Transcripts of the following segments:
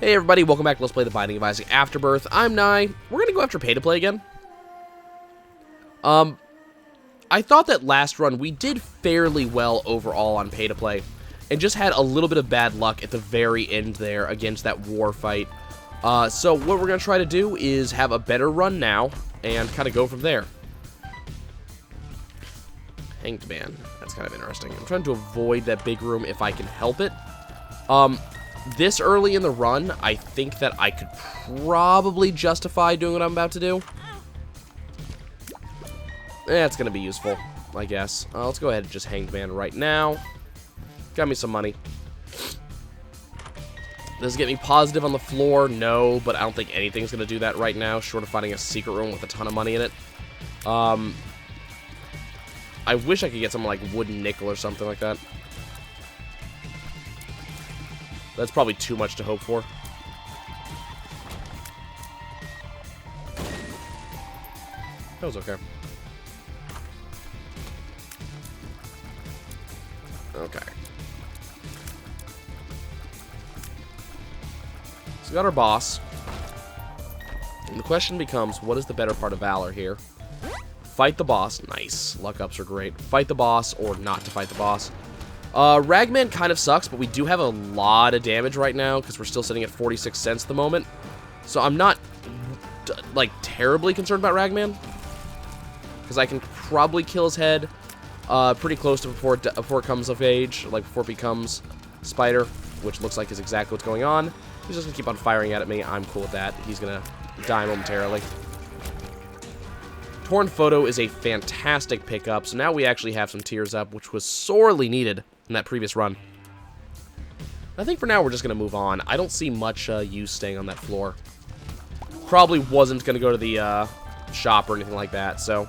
Hey everybody, welcome back to Let's Play The Binding of Isaac Afterbirth. I'm Nye. We're gonna go after pay to play again. I thought that last run we did fairly well overall on pay to play, and just had a little bit of bad luck at the very end there against that war fight. So what we're gonna try to do is have a better run now, and kind of go from there. Hanged Man. That's kind of interesting. I'm trying to avoid that big room if I can help it. This early in the run, I think that I could probably justify doing what I'm about to do. It's going to be useful, I guess. Let's go ahead and just Hanged Man right now. Got me some money. Does it get me positive on the floor? No, but I don't think anything's going to do that right now, short of finding a secret room with a ton of money in it. I wish I could get something like wooden nickel or something like that. That's probably too much to hope for. That was okay. Okay. So we got our boss. And the question becomes, what is the better part of Valor here? Fight the boss. Nice. Luck ups are great. Fight the boss or not to fight the boss. Ragman kind of sucks, but we do have a lot of damage right now because we're still sitting at 46 cents at the moment. So I'm not, like, terribly concerned about Ragman, because I can probably kill his head pretty close to before it comes of age, like before it becomes Spider, which looks like is exactly what's going on. He's just going to keep on firing at me. I'm cool with that. He's going to die momentarily. Torn Photo is a fantastic pickup, so now we actually have some tears up, which was sorely needed in that previous run. I think for now we're just going to move on. I don't see much use staying on that floor. Probably wasn't going to go to the shop or anything like that, so.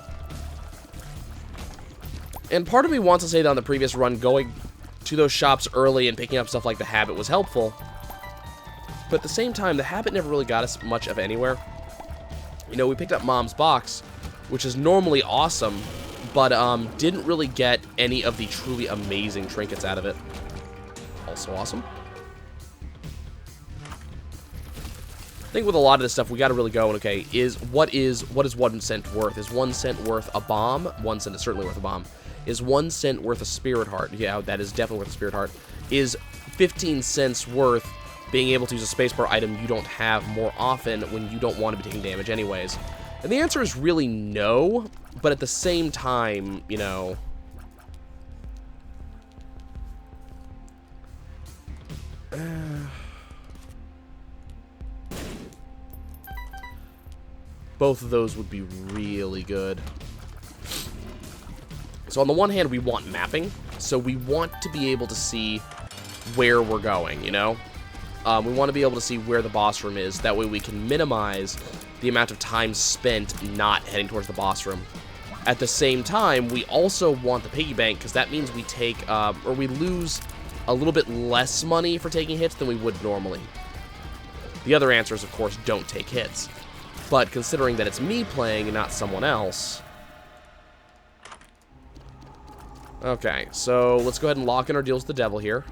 And part of me wants to say that on the previous run, going to those shops early and picking up stuff like the Habit was helpful. But at the same time, the Habit never really got us much of anywhere. You know, we picked up Mom's Box, which is normally awesome, but didn't really get any of the truly amazing trinkets out of it. Also awesome. I think with a lot of this stuff, we got to really go and, okay, what is 1 cent worth? Is 1 cent worth a bomb? 1 cent is certainly worth a bomb. Is 1 cent worth a Spirit Heart? Yeah, that is definitely worth a Spirit Heart. Is 15 cents worth being able to use a spacebar item you don't have more often when you don't want to be taking damage anyways? And the answer is really no, but at the same time, you know, both of those would be really good. So on the one hand, we want mapping, so we want to be able to see where we're going, you know? We want to be able to see where the boss room is. That way we can minimize the amount of time spent not heading towards the boss room. At the same time, we also want the piggy bank, because that means we take, or we lose a little bit less money for taking hits than we would normally. The other answer is, of course, don't take hits. But considering that it's me playing and not someone else. Okay, so let's go ahead and lock in our deals with the devil here.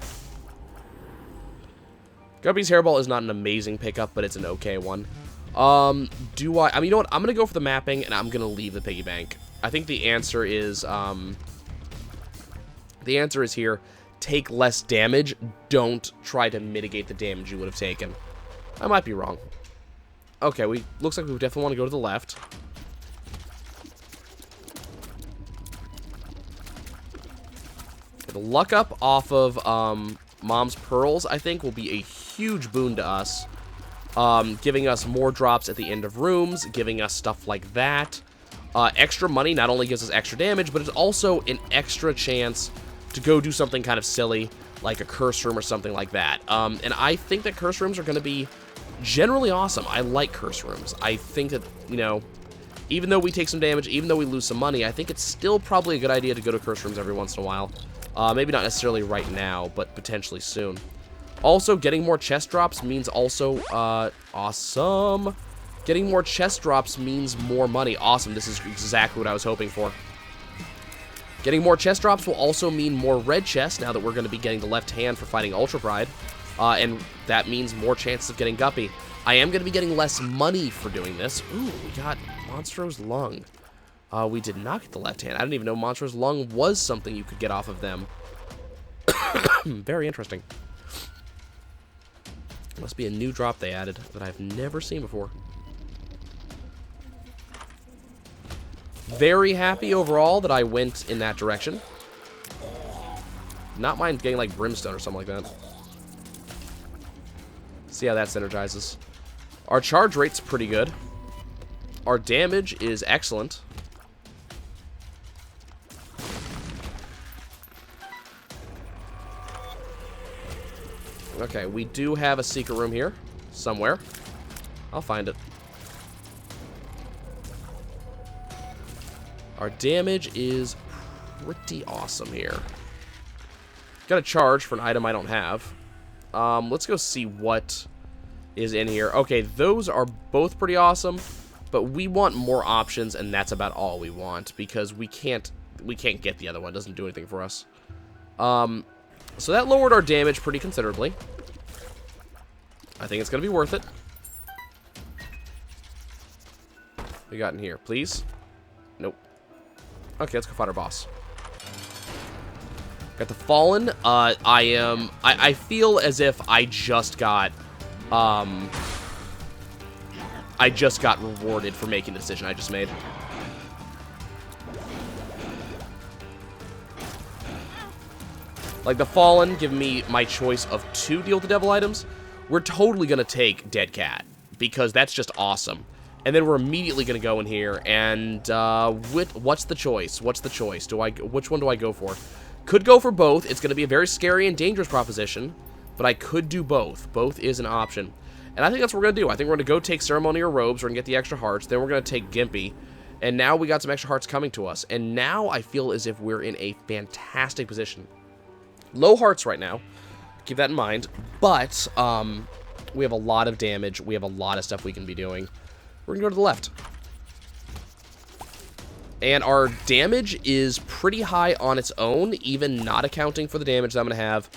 Guppy's Hairball is not an amazing pickup, but it's an okay one. I mean, you know what? I'm going to go for the mapping, and I'm going to leave the piggy bank. I think the answer is here, take less damage. Don't try to mitigate the damage you would have taken. I might be wrong. Okay, looks like we definitely want to go to the left. The luck up off of Mom's Pearls, I think, will be a huge boon to us. Giving us more drops at the end of rooms, giving us stuff like that. Extra money not only gives us extra damage, but it's also an extra chance to go do something kind of silly, like a curse room or something like that. And I think that curse rooms are going to be generally awesome. I like curse rooms. I think that, you know, even though we take some damage, even though we lose some money, I think it's still probably a good idea to go to curse rooms every once in a while. Maybe not necessarily right now, but potentially soon. Also, getting more chest drops means also, awesome. Getting more chest drops means more money. Awesome, this is exactly what I was hoping for. Getting more chest drops will also mean more red chests now that we're going to be getting the left hand for fighting Ultra Pride. and that means more chances of getting Guppy. I am going to be getting less money for doing this. Ooh, we got Monstro's Lung. We did not get the left hand. I didn't even know Monstro's Lung was something you could get off of them. Very interesting. Must be a new drop they added that I've never seen before. Very happy overall that I went in that direction. Not mind getting like Brimstone or something like that. See how that synergizes. Our charge rate's pretty good. Our damage is excellent. Okay, we do have a secret room here. Somewhere. I'll find it. Our damage is pretty awesome here. Got a charge for an item I don't have. Let's go see what is in here. Okay, those are both pretty awesome, but we want more options, and that's about all we want, because we can't get the other one. It doesn't do anything for us. So that lowered our damage pretty considerably. I think it's going to be worth it. What we got in here, please? Nope. Okay, let's go fight our boss. Got the Fallen. I feel as if I just got rewarded for making the decision I just made. Like, the Fallen give me my choice of 2 Deal with the Devil items. We're totally going to take Dead Cat, because that's just awesome. And then we're immediately going to go in here, and what's the choice? What's the choice? Which one do I go for? Could go for both. It's going to be a very scary and dangerous proposition, but I could do both. Both is an option. And I think that's what we're going to do. I think we're going to go take Ceremonial Robes. We're going to get the extra hearts. Then we're going to take Gimpy. And now we got some extra hearts coming to us. And now I feel as if we're in a fantastic position. Low hearts right now. Keep that in mind. But we have a lot of damage. We have a lot of stuff we can be doing. We're going to go to the left. And our damage is pretty high on its own, even not accounting for the damage that I'm going to have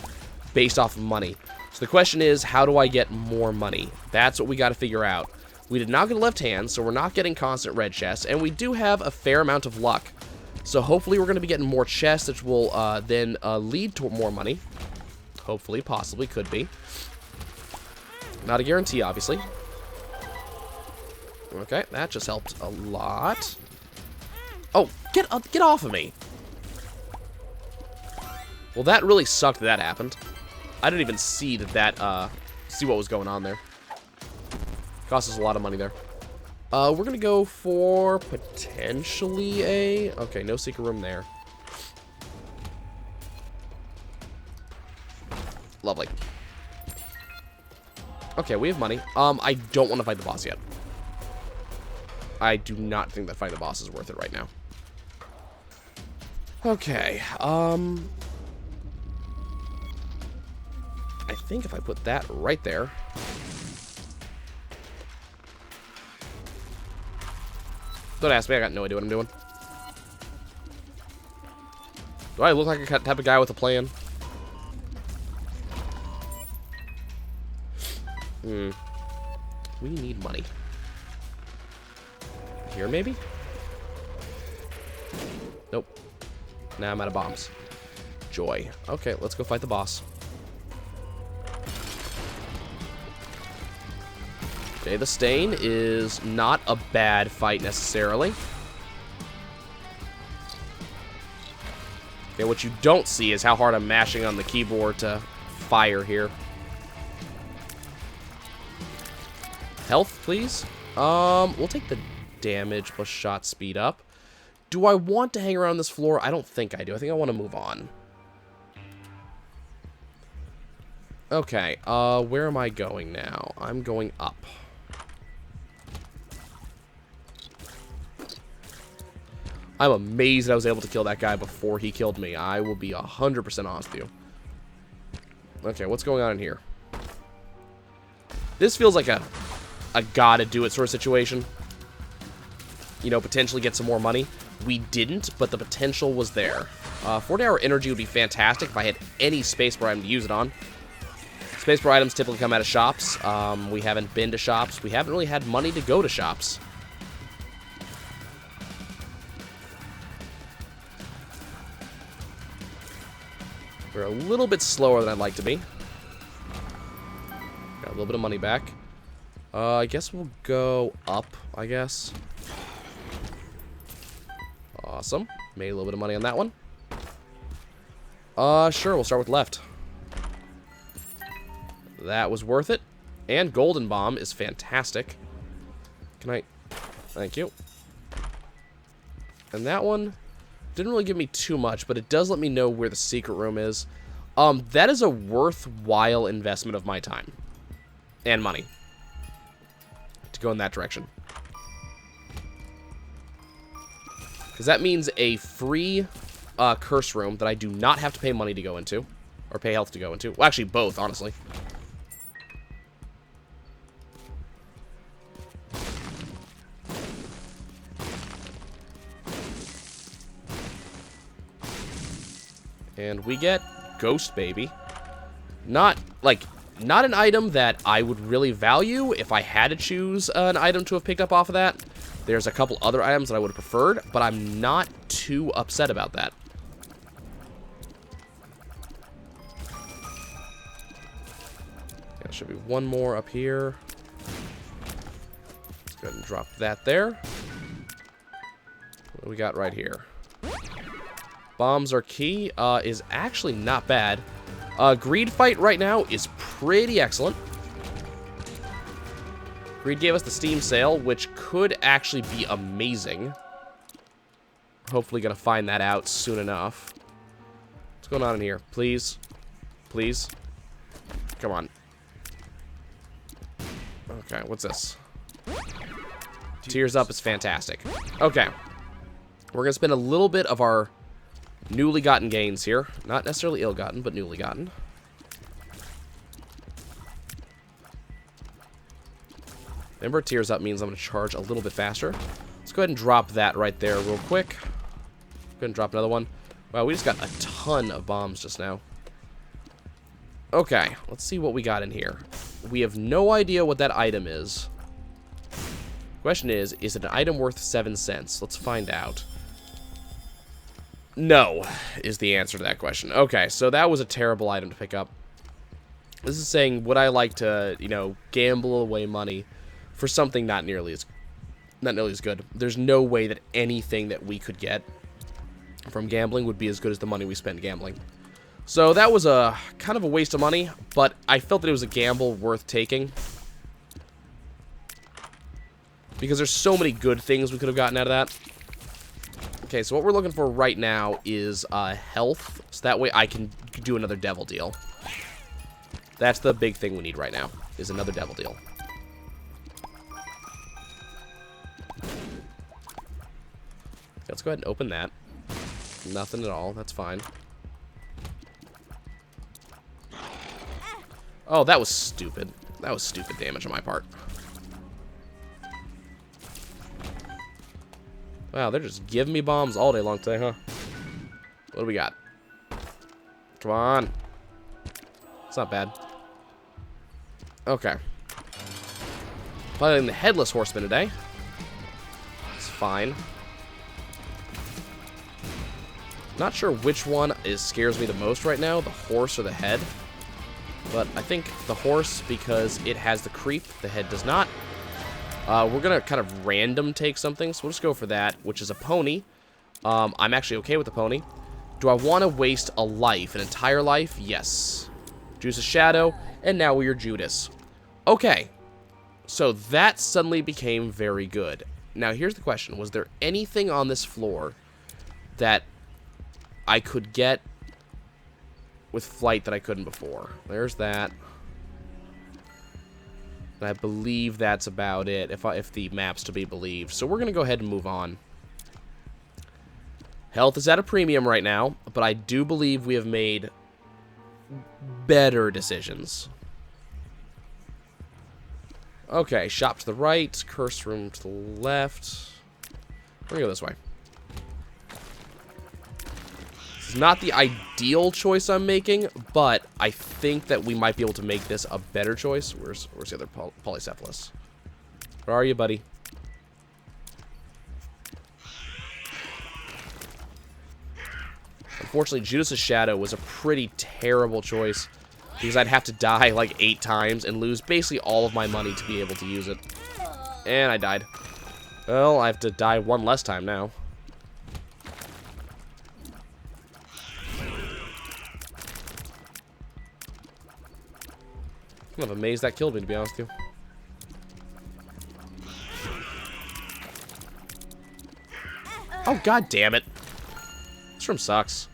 based off of money. So the question is, how do I get more money? That's what we got to figure out. We did not get a left hand, so we're not getting constant red chests, and we do have a fair amount of luck. So hopefully we're going to be getting more chests, which will then lead to more money. Hopefully, possibly, could be. Not a guarantee, obviously. Okay, that just helped a lot. Oh, get off of me. Well, that really sucked that happened. I didn't even see see what was going on there. Cost us a lot of money there. We're going to go for potentially a... Okay, no secret room there. Lovely. Okay, we have money. I don't want to fight the boss yet. I do not think that fighting the boss is worth it right now. Okay, I think if I put that right there... Don't ask me, I got no idea what I'm doing. Do I look like a type of guy with a plan? We need money. Here, maybe? Nope. Now I'm out of bombs. Joy. Okay, let's go fight the boss. Okay, the Stain is not a bad fight necessarily. Okay, what you don't see is how hard I'm mashing on the keyboard to fire here. Health, please. We'll take the damage plus shot speed up. Do I want to hang around this floor? I don't think I do. I think I want to move on. Okay, where am I going now? I'm going up. I'm amazed I was able to kill that guy before he killed me. I will be 100% honest with you. Okay, what's going on in here? This feels like a gotta do it sort of situation. You know, potentially get some more money. We didn't, but the potential was there. 40-hour energy would be fantastic if I had any space where I'm to use it on. Space Pro items typically come out of shops. We haven't been to shops. We haven't really had money to go to shops. We're a little bit slower than I'd like to be. Got a little bit of money back. I guess we'll go up, I guess. Awesome. Made a little bit of money on that one. Sure, we'll start with left. That was worth it. And Golden Bomb is fantastic. Can I... Thank you. And that one didn't really give me too much, but it does let me know where the secret room is. That is a worthwhile investment of my time. And money. To go in that direction. Because that means a free curse room that I do not have to pay money to go into. Or pay health to go into. Well, actually, both, honestly. And we get Ghost Baby. Not an item that I would really value if I had to choose an item to have picked up off of that. There's a couple other items that I would have preferred, but I'm not too upset about that. Yeah, there should be one more up here. Let's go ahead and drop that there. What do we got right here? Bombs are key. Is actually not bad. Greed Fight right now is pretty excellent. Greed gave us the Steam sale, which could actually be amazing. Hopefully gonna find that out soon enough. What's going on in here? Please. Please. Come on. Okay, what's this? Tears Up is fantastic. Okay. We're gonna spend a little bit of our newly gotten gains here. Not necessarily ill-gotten, but newly gotten. Remember, Tears Up means I'm going to charge a little bit faster. Let's go ahead and drop that right there real quick. Go ahead and drop another one. Wow, we just got a ton of bombs just now. Okay, let's see what we got in here. We have no idea what that item is. Question is it an item worth 7 cents? Let's find out. No, is the answer to that question. Okay, so that was a terrible item to pick up. This is saying, would I like to, you know, gamble away money for something not nearly as good. There's no way that anything that we could get from gambling would be as good as the money we spent gambling. So that was a kind of a waste of money, but I felt that it was a gamble worth taking. Because there's so many good things we could have gotten out of that. Okay, so what we're looking for right now is health, so that way I can do another devil deal. That's the big thing we need right now, is another devil deal. Let's go ahead and open that. Nothing at all, that's fine. Oh, that was stupid. That was stupid damage on my part. Wow, they're just giving me bombs all day long today, huh? What do we got? Come on. It's not bad. Okay. Playing the Headless Horseman today. It's fine. Not sure which one scares me the most right now, the horse or the head. But I think the horse because it has the creep, the head does not. We're going to kind of random take something, so we'll just go for that, which is a pony. I'm actually okay with the pony. Do I want to waste a life, an entire life? Yes. Juice of Shadow, and now we are Judas. Okay, so that suddenly became very good. Now here's the question, was there anything on this floor that I could get with flight that I couldn't before? There's that. And I believe that's about it, if the map's to be believed. So we're going to go ahead and move on. Health is at a premium right now, but I do believe we have made better decisions. Okay, shop to the right, curse room to the left. We're going to go this way. It's not the ideal choice I'm making, but I think that we might be able to make this a better choice. Where's the other polycephalus? Where are you, buddy? Unfortunately, Judas' Shadow was a pretty terrible choice because I'd have to die like 8 times and lose basically all of my money to be able to use it. And I died. Well, I have to die 1 less time now. I'm kind of amazed that killed me, to be honest with you. Oh, god damn it. This room sucks.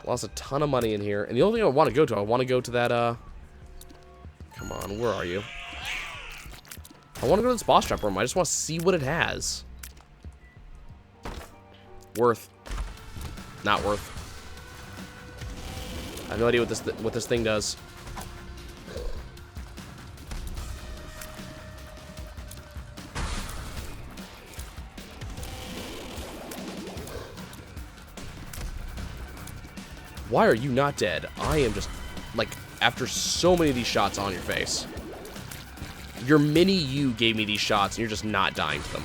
Lost a ton of money in here. And the only thing I want to go to that, come on, where are you? I want to go to this boss trap room. I just want to see what it has. Worth. Not worth. I have no idea what this thing does. Why are you not dead? I am just, like, after so many of these shots on your face. Your mini you gave me these shots, and you're just not dying to them.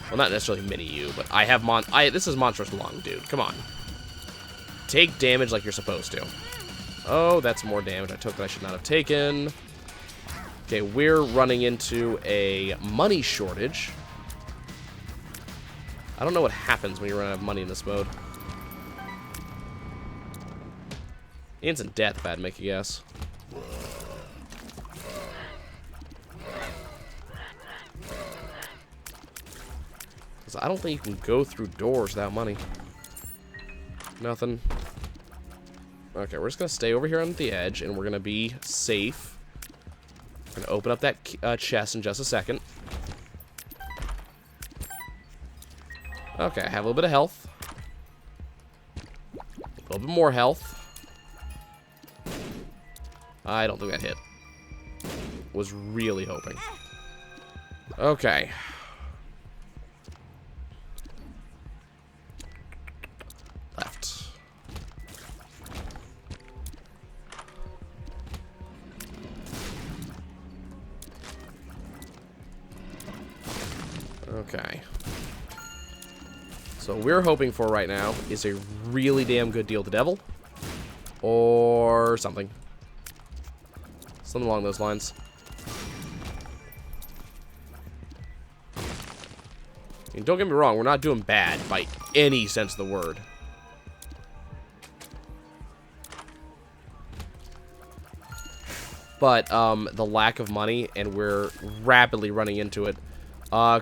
Well, not necessarily mini you, but I have this is monstrous lung, dude. Come on. Take damage like you're supposed to. Oh, that's more damage I took that I should not have taken. Okay, we're running into a money shortage. I don't know what happens when you run out of money in this mode. Instant death, if I had to make a guess. Because I don't think you can go through doors without money. Nothing. Okay, we're just going to stay over here on the edge, and we're going to be safe. We're going to open up that chest in just a second. Okay, I have a little bit of health. A little bit more health. I don't think that hit. Was really hoping. Okay. Left. Okay. So what we're hoping for right now is a really damn good deal with the devil. Or something. Something along those lines. I mean, don't get me wrong, we're not doing bad by any sense of the word. But the lack of money, and we're rapidly running into it,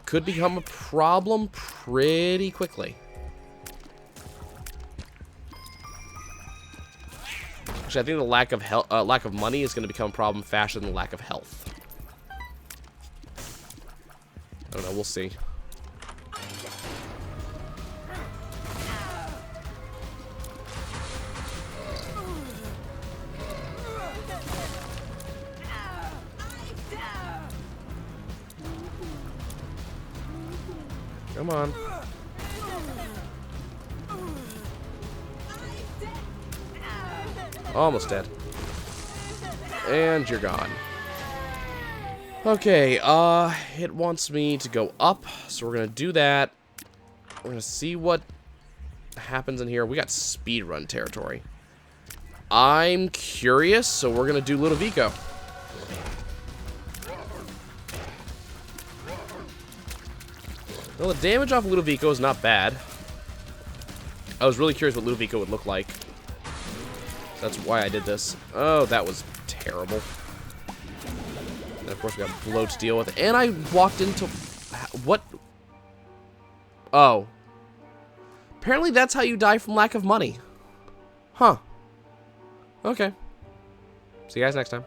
could become a problem pretty quickly. Actually, I think the lack of money is going to become a problem faster than the lack of health. I don't know. We'll see. Come on. Almost dead. And you're gone. Okay, it wants me to go up, so we're gonna do that. We're gonna see what happens in here. We got speedrun territory. I'm curious, so we're gonna do Ludovico. Well, the damage off Ludovico is not bad. I was really curious what Ludovico would look like. That's why I did this. Oh, that was terrible. And of course we got bloat to deal with. And I walked into... What? Oh. Apparently that's how you die from lack of money. Huh. Okay. See you guys next time.